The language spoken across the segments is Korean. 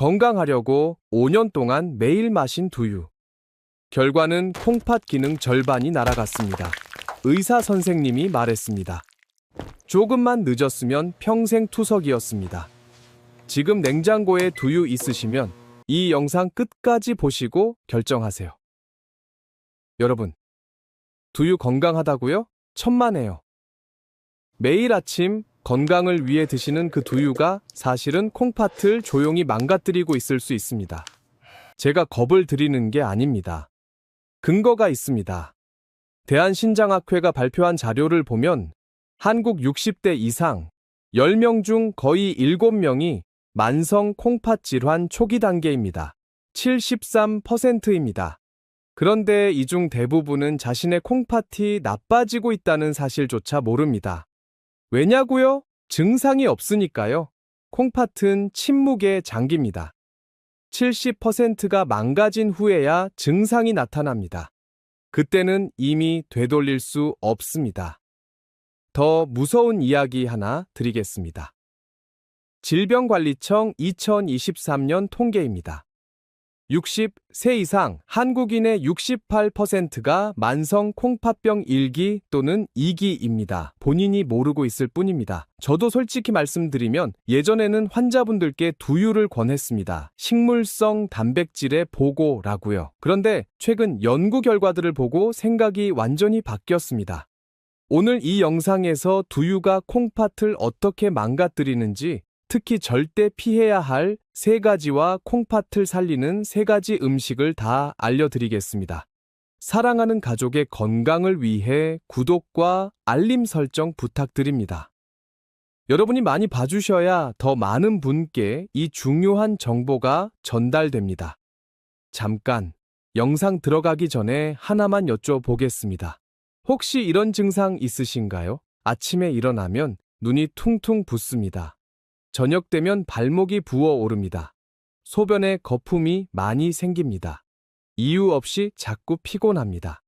건강하려고 5년 동안 매일 마신 두유. 결과는 콩팥 기능 절반이 날아갔습니다. 의사 선생님이 말했습니다. 조금만 늦었으면 평생 투석이었습니다. 지금 냉장고에 두유 있으시면 이 영상 끝까지 보시고 결정하세요. 여러분, 두유 건강하다고요? 천만에요. 매일 아침 건강을 위해 드시는 그 두유가 사실은 콩팥을 조용히 망가뜨리고 있을 수 있습니다. 제가 겁을 드리는 게 아닙니다. 근거가 있습니다. 대한신장학회가 발표한 자료를 보면 한국 60대 이상 10명 중 거의 7명이 만성 콩팥 질환 초기 단계입니다. 73%입니다. 그런데 이 중 대부분은 자신의 콩팥이 나빠지고 있다는 사실조차 모릅니다. 왜냐고요? 증상이 없으니까요. 콩팥은 침묵의 장기입니다. 70%가 망가진 후에야 증상이 나타납니다. 그때는 이미 되돌릴 수 없습니다. 더 무서운 이야기 하나 드리겠습니다. 질병관리청 2023년 통계입니다. 60세 이상 한국인의 68%가 만성 콩팥병 1기 또는 2기입니다. 본인이 모르고 있을 뿐입니다. 저도 솔직히 말씀드리면 예전에는 환자분들께 두유를 권했습니다. 식물성 단백질의 보고라고요. 그런데 최근 연구 결과들을 보고 생각이 완전히 바뀌었습니다. 오늘 이 영상에서 두유가 콩팥을 어떻게 망가뜨리는지, 특히 절대 피해야 할 3가지와 콩팥을 살리는 3가지 음식을 다 알려드리겠습니다. 사랑하는 가족의 건강을 위해 구독과 알림 설정 부탁드립니다. 여러분이 많이 봐주셔야 더 많은 분께 이 중요한 정보가 전달됩니다. 잠깐, 영상 들어가기 전에 하나만 여쭤보겠습니다. 혹시 이런 증상 있으신가요? 아침에 일어나면 눈이 퉁퉁 붓습니다. 저녁 되면 발목이 부어오릅니다. 소변에 거품이 많이 생깁니다. 이유 없이 자꾸 피곤합니다.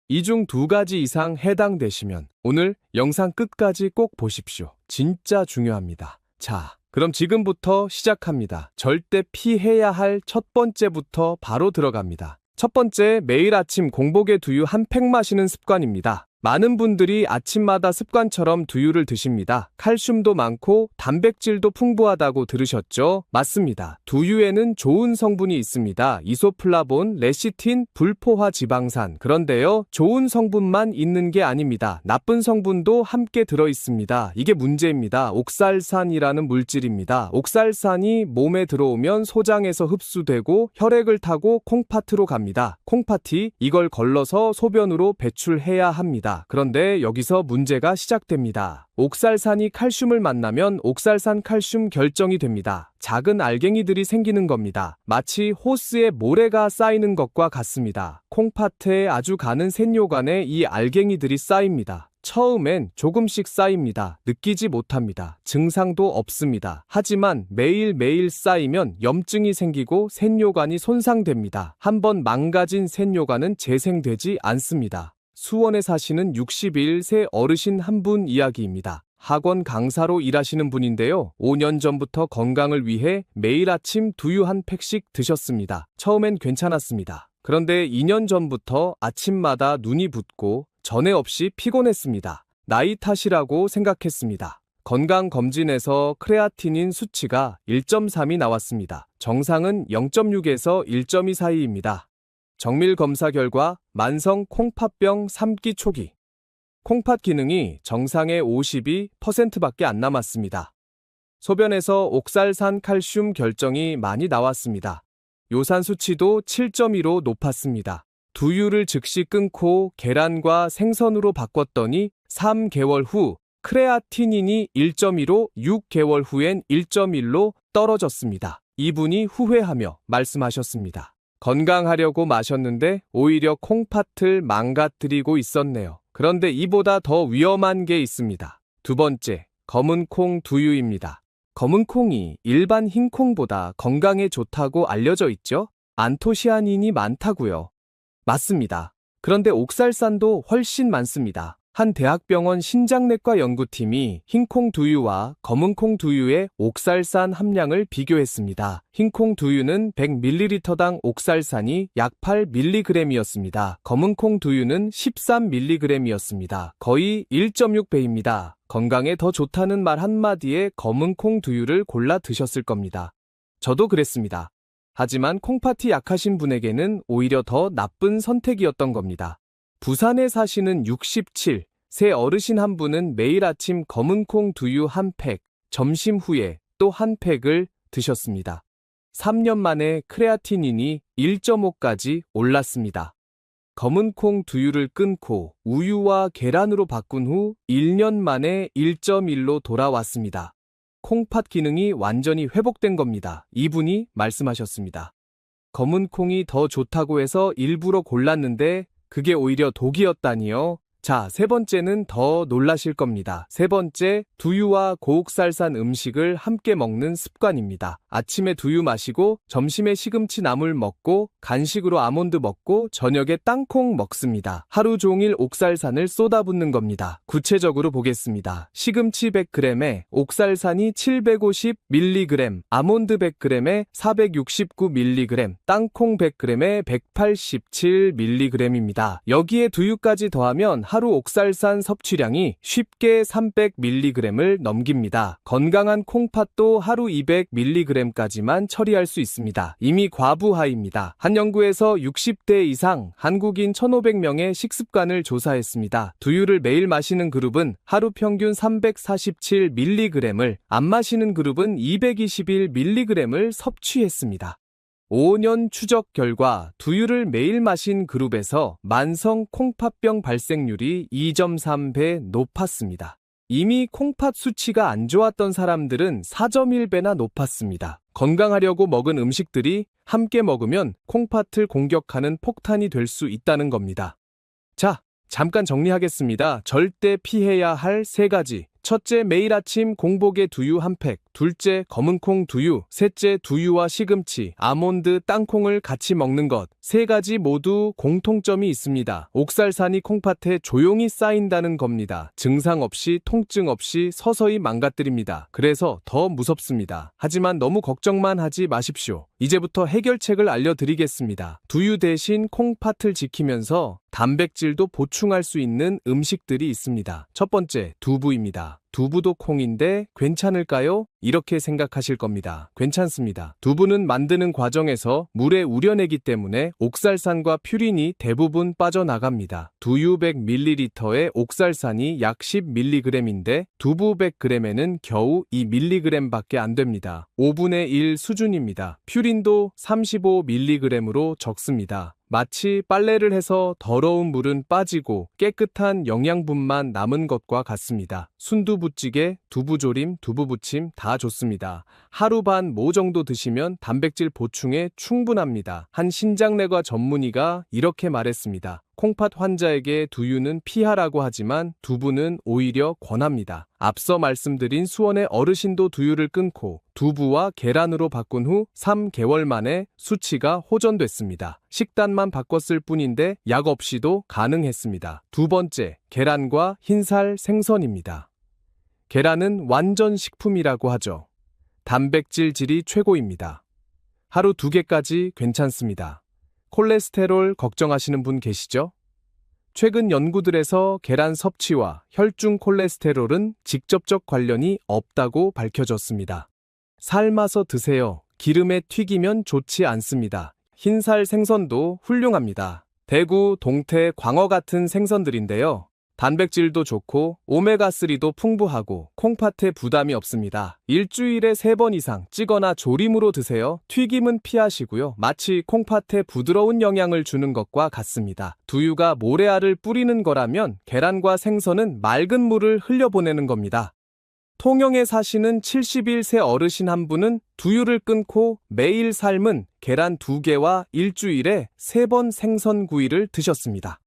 이 중 2가지 이상 해당되시면 오늘 영상 끝까지 꼭 보십시오. 진짜 중요합니다. 자, 그럼 지금부터 시작합니다. 절대 피해야 할 첫 번째부터 바로 들어갑니다. 첫 번째, 매일 아침 공복에 두유 한 팩 마시는 습관입니다. 많은 분들이 아침마다 습관처럼 두유를 드십니다. 칼슘도 많고 단백질도 풍부하다고 들으셨죠? 맞습니다. 두유에는 좋은 성분이 있습니다. 이소플라본, 레시틴, 불포화 지방산. 그런데요, 좋은 성분만 있는 게 아닙니다. 나쁜 성분도 함께 들어있습니다. 이게 문제입니다. 옥살산이라는 물질입니다. 옥살산이 몸에 들어오면 소장에서 흡수되고 혈액을 타고 콩팥으로 갑니다. 콩팥이 이걸 걸러서 소변으로 배출해야 합니다. 그런데 여기서 문제가 시작됩니다. 옥살산이 칼슘을 만나면 옥살산 칼슘 결정이 됩니다. 작은 알갱이들이 생기는 겁니다. 마치 호스에 모래가 쌓이는 것과 같습니다. 콩팥에 아주 가는 샌뇨간에 이 알갱이들이 쌓입니다. 처음엔 조금씩 쌓입니다. 느끼지 못합니다. 증상도 없습니다. 하지만 매일매일 쌓이면 염증이 생기고 샌뇨관이 손상됩니다. 한번 망가진 샌뇨관은 재생되지 않습니다. 수원에 사시는 61세 어르신 한 분 이야기입니다. 학원 강사로 일하시는 분인데요. 5년 전부터 건강을 위해 매일 아침 두유 한 팩씩 드셨습니다. 처음엔 괜찮았습니다. 그런데 2년 전부터 아침마다 눈이 붓고 전에 없이 피곤했습니다. 나이 탓이라고 생각했습니다. 건강검진에서 크레아티닌 수치가 1.3이 나왔습니다. 정상은 0.6에서 1.2 사이입니다. 정밀 검사 결과 만성 콩팥병 3기 초기. 콩팥 기능이 정상의 52%밖에 안 남았습니다. 소변에서 옥살산 칼슘 결정이 많이 나왔습니다. 요산 수치도 7.2로 높았습니다. 두유를 즉시 끊고 계란과 생선으로 바꿨더니 3개월 후 크레아티닌이 1.2로 6개월 후엔 1.1로 떨어졌습니다. 이분이 후회하며 말씀하셨습니다. 건강하려고 마셨는데 오히려 콩팥을 망가뜨리고 있었네요. 그런데 이보다 더 위험한 게 있습니다. 두 번째, 검은 콩 두유입니다. 검은 콩이 일반 흰 콩보다 건강에 좋다고 알려져 있죠? 안토시아닌이 많다고요. 맞습니다. 그런데 옥살산도 훨씬 많습니다. 한 대학병원 신장내과 연구팀이 흰콩 두유와 검은콩 두유의 옥살산 함량을 비교했습니다. 흰콩 두유는 100ml당 옥살산이 약 8mg이었습니다. 검은콩 두유는 13mg이었습니다. 거의 1.6배입니다. 건강에 더 좋다는 말 한마디에 검은콩 두유를 골라 드셨을 겁니다. 저도 그랬습니다. 하지만 콩팥이 약하신 분에게는 오히려 더 나쁜 선택이었던 겁니다. 부산에 사시는 67세 어르신 한 분은 매일 아침 검은콩 두유 한 팩, 점심 후에 또 한 팩을 드셨습니다. 3년 만에 크레아티닌이 1.5까지 올랐습니다. 검은콩 두유를 끊고 우유와 계란으로 바꾼 후 1년 만에 1.1로 돌아왔습니다. 콩팥 기능이 완전히 회복된 겁니다. 이분이 말씀하셨습니다. 검은콩이 더 좋다고 해서 일부러 골랐는데 그게 오히려 독이었다니요. 자, 세 번째는 더 놀라실 겁니다. 세 번째, 두유와 고옥살산 음식을 함께 먹는 습관입니다. 아침에 두유 마시고, 점심에 시금치 나물 먹고, 간식으로 아몬드 먹고, 저녁에 땅콩 먹습니다. 하루 종일 옥살산을 쏟아붓는 겁니다. 구체적으로 보겠습니다. 시금치 100g에 옥살산이 750mg, 아몬드 100g에 469mg, 땅콩 100g에 187mg입니다. 여기에 두유까지 더하면 하루 옥살산 섭취량이 쉽게 300mg을 넘깁니다. 건강한 콩팥도 하루 200mg까지만 처리할 수 있습니다. 이미 과부하입니다. 한 연구에서 60대 이상 한국인 1,500명의 식습관을 조사했습니다. 두유를 매일 마시는 그룹은 하루 평균 347mg을, 안 마시는 그룹은 221mg을 섭취했습니다. 5년 추적 결과 두유를 매일 마신 그룹에서 만성 콩팥병 발생률이 2.3배 높았습니다. 이미 콩팥 수치가 안 좋았던 사람들은 4.1배나 높았습니다. 건강하려고 먹은 음식들이 함께 먹으면 콩팥을 공격하는 폭탄이 될 수 있다는 겁니다. 자, 잠깐 정리하겠습니다. 절대 피해야 할 3가지. 첫째, 매일 아침 공복에 두유 한 팩. 둘째, 검은콩 두유. 셋째, 두유와 시금치, 아몬드, 땅콩을 같이 먹는 것. 3가지 모두 공통점이 있습니다. 옥살산이 콩팥에 조용히 쌓인다는 겁니다. 증상 없이, 통증 없이 서서히 망가뜨립니다. 그래서 더 무섭습니다. 하지만 너무 걱정만 하지 마십시오. 이제부터 해결책을 알려드리겠습니다. 두유 대신 콩팥을 지키면서 단백질도 보충할 수 있는 음식들이 있습니다. 첫 번째, 두부입니다. 두부도 콩인데 괜찮을까요? 이렇게 생각하실 겁니다. 괜찮습니다. 두부는 만드는 과정에서 물에 우려내기 때문에 옥살산과 퓨린이 대부분 빠져나갑니다. 두유 100ml에 옥살산이 약 10mg인데 두부 100g에는 겨우 2mg밖에 안 됩니다. 5분의 1 수준입니다. 퓨린도 35mg으로 적습니다. 마치 빨래를 해서 더러운 물은 빠지고 깨끗한 영양분만 남은 것과 같습니다. 순두부찌개, 두부조림, 두부부침 다 좋습니다. 하루 반 모 정도 드시면 단백질 보충에 충분합니다. 한 신장내과 전문의가 이렇게 말했습니다. 콩팥 환자에게 두유는 피하라고 하지만 두부는 오히려 권합니다. 앞서 말씀드린 수원의 어르신도 두유를 끊고 두부와 계란으로 바꾼 후 3개월 만에 수치가 호전됐습니다. 식단만 바꿨을 뿐인데 약 없이도 가능했습니다. 두 번째, 계란과 흰살 생선입니다. 계란은 완전 식품이라고 하죠. 단백질 질이 최고입니다. 하루 2개까지 괜찮습니다. 콜레스테롤 걱정하시는 분 계시죠? 최근 연구들에서 계란 섭취와 혈중 콜레스테롤은 직접적 관련이 없다고 밝혀졌습니다. 삶아서 드세요. 기름에 튀기면 좋지 않습니다. 흰살 생선도 훌륭합니다. 대구, 동태, 광어 같은 생선들인데요. 단백질도 좋고 오메가3도 풍부하고 콩팥에 부담이 없습니다. 일주일에 3번 이상 찌거나 조림으로 드세요. 튀김은 피하시고요. 마치 콩팥에 부드러운 영향을 주는 것과 같습니다. 두유가 모래알을 뿌리는 거라면 계란과 생선은 맑은 물을 흘려보내는 겁니다. 통영에 사시는 71세 어르신 한 분은 두유를 끊고 매일 삶은 계란 2개와 일주일에 3번 생선구이를 드셨습니다.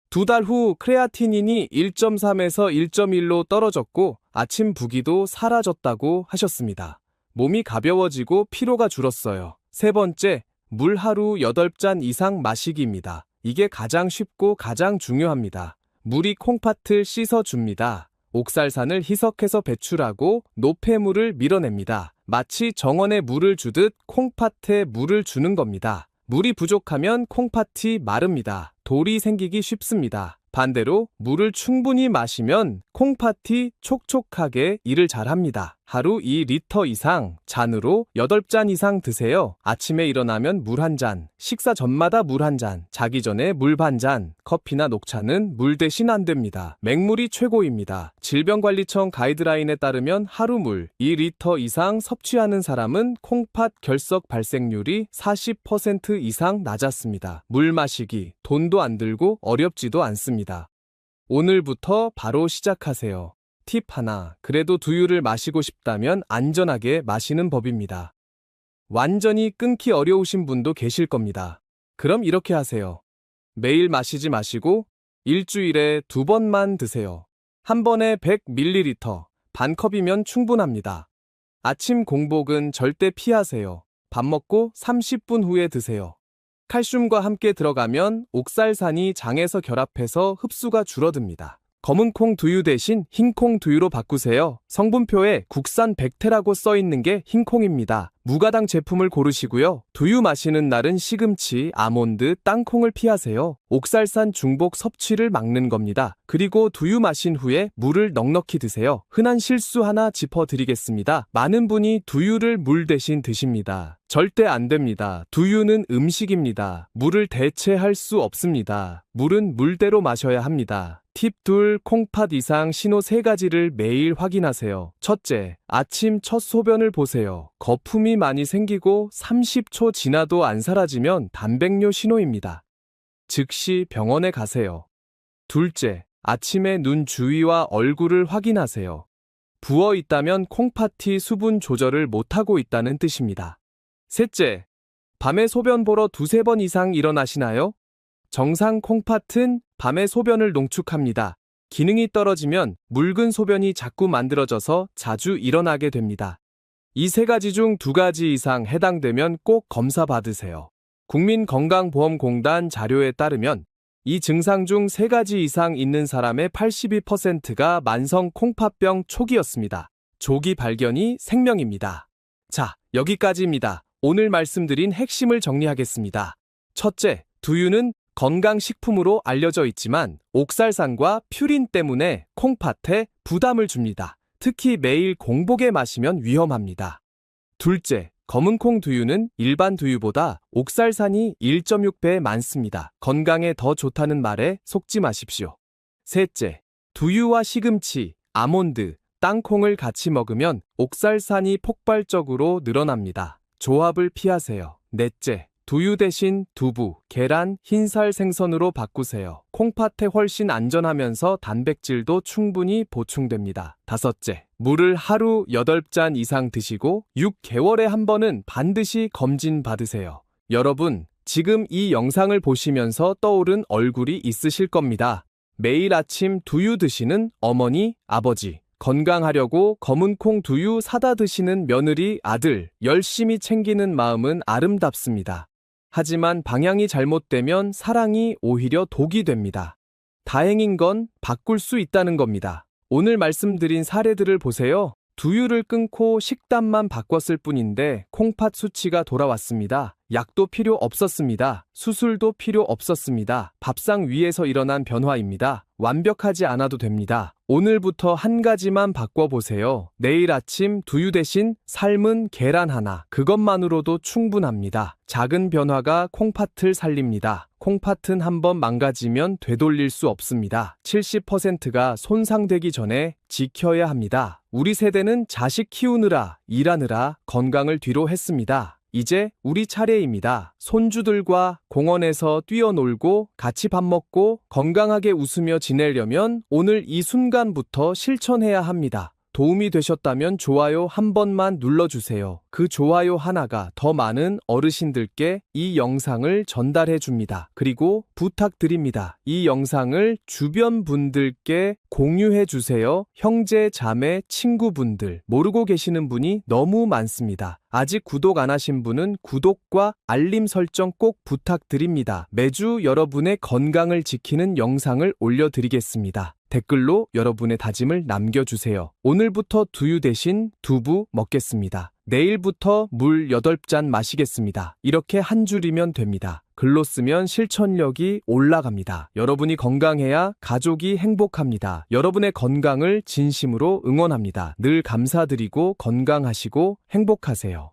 2달 후 크레아티닌이 1.3에서 1.1로 떨어졌고 아침 부기도 사라졌다고 하셨습니다. 몸이 가벼워지고 피로가 줄었어요. 세 번째, 물 하루 8잔 이상 마시기입니다. 이게 가장 쉽고 가장 중요합니다. 물이 콩팥을 씻어줍니다. 옥살산을 희석해서 배출하고 노폐물을 밀어냅니다. 마치 정원에 물을 주듯 콩팥에 물을 주는 겁니다. 물이 부족하면 콩팥이 마릅니다. 돌이 생기기 쉽습니다. 반대로 물을 충분히 마시면 콩팥이 촉촉하게 일을 잘합니다. 하루 2리터 이상, 잔으로 8잔 이상 드세요. 아침에 일어나면 물 한 잔, 식사 전마다 물 한 잔, 자기 전에 물 반 잔, 커피나 녹차는 물 대신 안 됩니다. 맹물이 최고입니다. 질병관리청 가이드라인에 따르면 하루 물 2리터 이상 섭취하는 사람은 콩팥 결석 발생률이 40% 이상 낮았습니다. 물 마시기, 돈도 안 들고 어렵지도 않습니다. 오늘부터 바로 시작하세요. 팁 하나, 그래도 두유를 마시고 싶다면 안전하게 마시는 법입니다. 완전히 끊기 어려우신 분도 계실 겁니다. 그럼 이렇게 하세요. 매일 마시지 마시고 일주일에 2번만 드세요. 한 번에 100ml, 반 컵이면 충분합니다. 아침 공복은 절대 피하세요. 밥 먹고 30분 후에 드세요. 칼슘과 함께 들어가면 옥살산이 장에서 결합해서 흡수가 줄어듭니다. 검은 콩 두유 대신 흰 콩 두유로 바꾸세요. 성분표에 국산 백태라고 써있는 게 흰 콩입니다. 무가당 제품을 고르시고요. 두유 마시는 날은 시금치, 아몬드, 땅콩을 피하세요. 옥살산 중복 섭취를 막는 겁니다. 그리고 두유 마신 후에 물을 넉넉히 드세요. 흔한 실수 하나 짚어드리겠습니다. 많은 분이 두유를 물 대신 드십니다. 절대 안 됩니다. 두유는 음식입니다. 물을 대체할 수 없습니다. 물은 물대로 마셔야 합니다. 팁 2, 콩팥 이상 신호 3가지를 매일 확인하세요. 첫째, 아침 첫 소변을 보세요. 거품이 많이 생기고 30초 지나도 안 사라지면 단백뇨 신호입니다. 즉시 병원에 가세요. 둘째, 아침에 눈 주위와 얼굴을 확인하세요. 부어 있다면 콩팥이 수분 조절을 못하고 있다는 뜻입니다. 셋째, 밤에 소변 보러 2-3번 이상 일어나시나요? 정상 콩팥은 밤에 소변을 농축합니다. 기능이 떨어지면 묽은 소변이 자꾸 만들어져서 자주 일어나게 됩니다. 이 3가지 중 2가지 이상 해당되면 꼭 검사 받으세요. 국민건강보험공단 자료에 따르면 이 증상 중 3가지 이상 있는 사람의 82%가 만성 콩팥병 초기였습니다. 조기 발견이 생명입니다. 자, 여기까지입니다. 오늘 말씀드린 핵심을 정리하겠습니다. 첫째, 두유는 건강식품으로 알려져 있지만 옥살산과 퓨린 때문에 콩팥에 부담을 줍니다. 특히 매일 공복에 마시면 위험합니다. 둘째, 검은콩 두유는 일반 두유보다 옥살산이 1.6배 많습니다. 건강에 더 좋다는 말에 속지 마십시오. 셋째, 두유와 시금치, 아몬드, 땅콩을 같이 먹으면 옥살산이 폭발적으로 늘어납니다. 조합을 피하세요. 넷째, 두유 대신 두부, 계란, 흰살 생선으로 바꾸세요. 콩팥에 훨씬 안전하면서 단백질도 충분히 보충됩니다. 다섯째, 물을 하루 8잔 이상 드시고 6개월에 한 번은 반드시 검진 받으세요. 여러분, 지금 이 영상을 보시면서 떠오른 얼굴이 있으실 겁니다. 매일 아침 두유 드시는 어머니, 아버지, 건강하려고 검은콩 두유 사다 드시는 며느리, 아들, 열심히 챙기는 마음은 아름답습니다. 하지만 방향이 잘못되면 사랑이 오히려 독이 됩니다. 다행인 건 바꿀 수 있다는 겁니다. 오늘 말씀드린 사례들을 보세요. 두유를 끊고 식단만 바꿨을 뿐인데 콩팥 수치가 돌아왔습니다. 약도 필요 없었습니다. 수술도 필요 없었습니다. 밥상 위에서 일어난 변화입니다. 완벽하지 않아도 됩니다. 오늘부터 한 가지만 바꿔보세요. 내일 아침 두유 대신 삶은 계란 하나. 그것만으로도 충분합니다. 작은 변화가 콩팥을 살립니다. 콩팥은 한번 망가지면 되돌릴 수 없습니다. 70%가 손상되기 전에 지켜야 합니다. 우리 세대는 자식 키우느라, 일하느라 건강을 뒤로 했습니다. 이제 우리 차례입니다. 손주들과 공원에서 뛰어놀고 같이 밥 먹고 건강하게 웃으며 지내려면 오늘 이 순간부터 실천해야 합니다. 도움이 되셨다면 좋아요 한 번만 눌러주세요. 그 좋아요 하나가 더 많은 어르신들께 이 영상을 전달해 줍니다. 그리고 부탁드립니다. 이 영상을 주변 분들께 공유해 주세요. 형제, 자매, 친구분들, 모르고 계시는 분이 너무 많습니다. 아직 구독 안 하신 분은 구독과 알림 설정 꼭 부탁드립니다. 매주 여러분의 건강을 지키는 영상을 올려드리겠습니다. 댓글로 여러분의 다짐을 남겨주세요. 오늘부터 두유 대신 두부 먹겠습니다. 내일부터 물 8잔 마시겠습니다. 이렇게 한 줄이면 됩니다. 글로 쓰면 실천력이 올라갑니다. 여러분이 건강해야 가족이 행복합니다. 여러분의 건강을 진심으로 응원합니다. 늘 감사드리고 건강하시고 행복하세요.